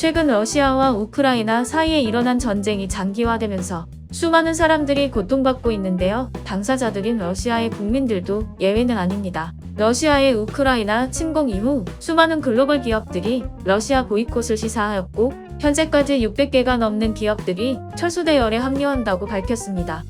최근 러시아와 우크라이나 사이에 일어난 전쟁이 장기화되면서 수많은 사람들이 고통받고 있는데요. 당사자들인 러시아의 국민들도 예외는 아닙니다. 러시아의 우크라이나 침공 이후 수많은 글로벌 기업들이 러시아 보이콧을 시사하였고 현재까지 600개가 넘는 기업들이 철수 대열에 합류한다고 밝혔습니다.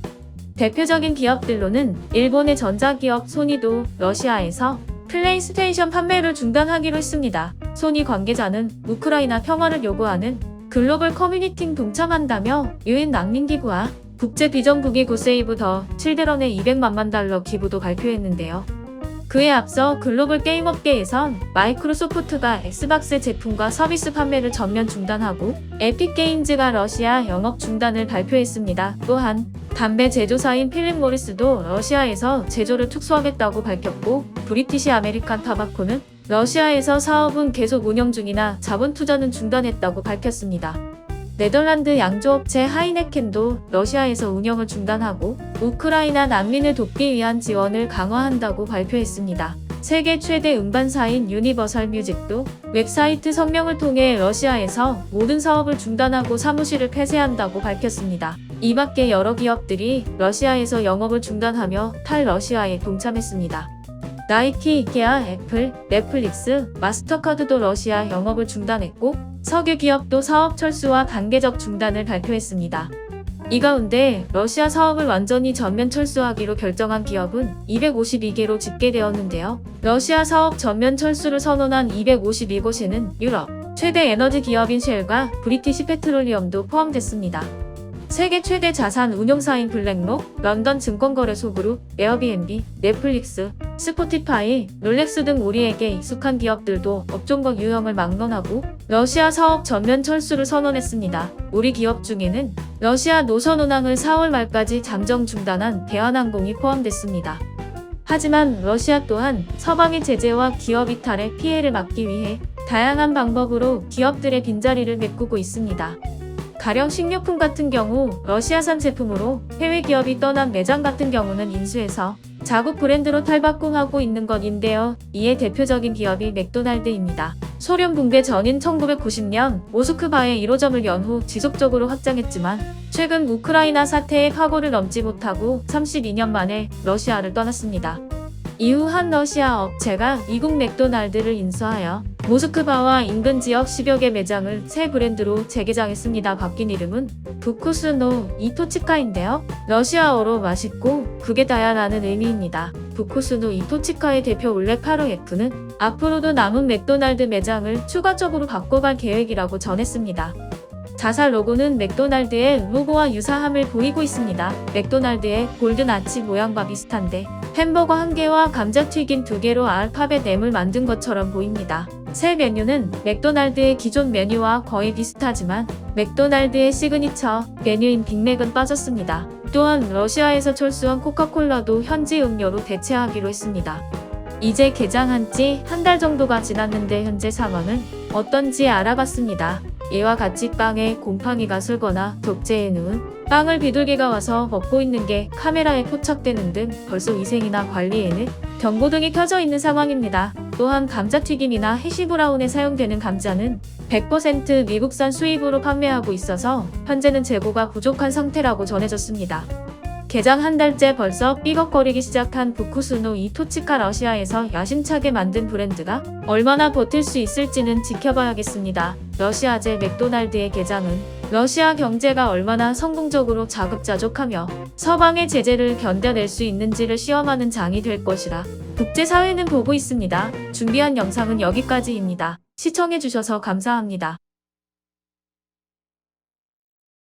대표적인 기업들로는 일본의 전자기업 소니도 러시아에서 플레이스테이션 판매를 중단하기로 했습니다. 소니 관계자는 우크라이나 평화를 요구하는 글로벌 커뮤니티에 동참한다며 유엔 난민기구와 국제 비정부기구 세이브 더 칠드런의 $200만 기부도 발표했는데요. 그에 앞서 글로벌 게임 업계에선 마이크로소프트가 엑스박스 제품과 서비스 판매를 전면 중단하고 에픽게임즈가 러시아 영업 중단을 발표했습니다. 또한 담배 제조사인 필립 모리스도 러시아에서 제조를 축소하겠다고 밝혔고 브리티시 아메리칸 타바코는 러시아에서 사업은 계속 운영 중이나 자본 투자는 중단했다고 밝혔습니다. 네덜란드 양조업체 하이네켄도 러시아에서 운영을 중단하고 우크라이나 난민을 돕기 위한 지원을 강화한다고 발표했습니다. 세계 최대 음반사인 유니버설 뮤직도 웹사이트 성명을 통해 러시아에서 모든 사업을 중단하고 사무실을 폐쇄한다고 밝혔습니다. 이 밖에 여러 기업들이 러시아에서 영업을 중단하며 탈러시아에 동참했습니다. 나이키, 이케아, 애플, 넷플릭스, 마스터카드도 러시아 영업을 중단했고 석유 기업도 사업 철수와 단계적 중단을 발표했습니다. 이 가운데 러시아 사업을 완전히 전면 철수하기로 결정한 기업은 252개로 집계되었는데요. 러시아 사업 전면 철수를 선언한 252곳에는 유럽 최대 에너지 기업인 쉘과 브리티시 페트롤리엄도 포함됐습니다. 세계 최대 자산 운용사인 블랙록, 런던 증권거래소 그룹, 에어비앤비, 넷플릭스, 스포티파이, 롤렉스 등 우리에게 익숙한 기업들도 업종과 유형을 막론하고 러시아 사업 전면 철수를 선언했습니다. 우리 기업 중에는 러시아 노선 운항을 4월 말까지 잠정 중단한 대한항공이 포함됐습니다. 하지만 러시아 또한 서방의 제재와 기업 이탈의 피해를 막기 위해 다양한 방법으로 기업들의 빈자리를 메꾸고 있습니다. 가령 식료품 같은 경우 러시아산 제품으로 해외 기업이 떠난 매장 같은 경우는 인수해서 자국 브랜드로 탈바꿈하고 있는 것인데요. 이에 대표적인 기업이 맥도날드입니다. 소련 붕괴 전인 1990년 모스크바에 1호점을 연 후 지속적으로 확장했지만 최근 우크라이나 사태의 파고를 넘지 못하고 32년 만에 러시아를 떠났습니다. 이후 한 러시아 업체가 미국 맥도날드를 인수하여 모스크바와 인근 지역 10여 개 매장을 새 브랜드로 재개장했습니다. 바뀐 이름은 부쿠스노 이토치카인데요. 러시아어로 맛있고 극에 달하다는 의미입니다. 부쿠스노 이토치카의 대표 올렉 파로예프는 앞으로도 남은 맥도날드 매장을 추가적으로 바꿔갈 계획이라고 전했습니다. 자사 로고는 맥도날드의 로고와 유사함을 보이고 있습니다. 맥도날드의 골든 아치 모양과 비슷한데 햄버거 1개와 감자튀김 2개로 알파벳 M을 만든 것처럼 보입니다. 새 메뉴는 맥도날드의 기존 메뉴와 거의 비슷하지만 맥도날드의 시그니처 메뉴인 빅맥은 빠졌습니다. 또한 러시아에서 철수한 코카콜라도 현지 음료로 대체하기로 했습니다. 이제 개장한 지 한 달 정도가 지났는데 현재 상황은 어떤지 알아봤습니다. 이와 같이 빵에 곰팡이가 슬거나 덕재에 누운 빵을 비둘기가 와서 먹고 있는 게 카메라에 포착되는 등 벌써 위생이나 관리에는 경고등이 켜져 있는 상황입니다. 또한 감자튀김이나 해시브라운에 사용되는 감자는 100% 미국산 수입으로 판매하고 있어서 현재는 재고가 부족한 상태라고 전해졌습니다. 개장 한 달째 벌써 삐걱거리기 시작한 부쿠스노 이토치카 러시아에서 야심차게 만든 브랜드가 얼마나 버틸 수 있을지는 지켜봐야겠습니다. 러시아제 맥도날드의 개장은 러시아 경제가 얼마나 성공적으로 자급자족하며 서방의 제재를 견뎌낼 수 있는지를 시험하는 장이 될 것이라 국제사회는 보고 있습니다. 준비한 영상은 여기까지입니다. 시청해주셔서 감사합니다.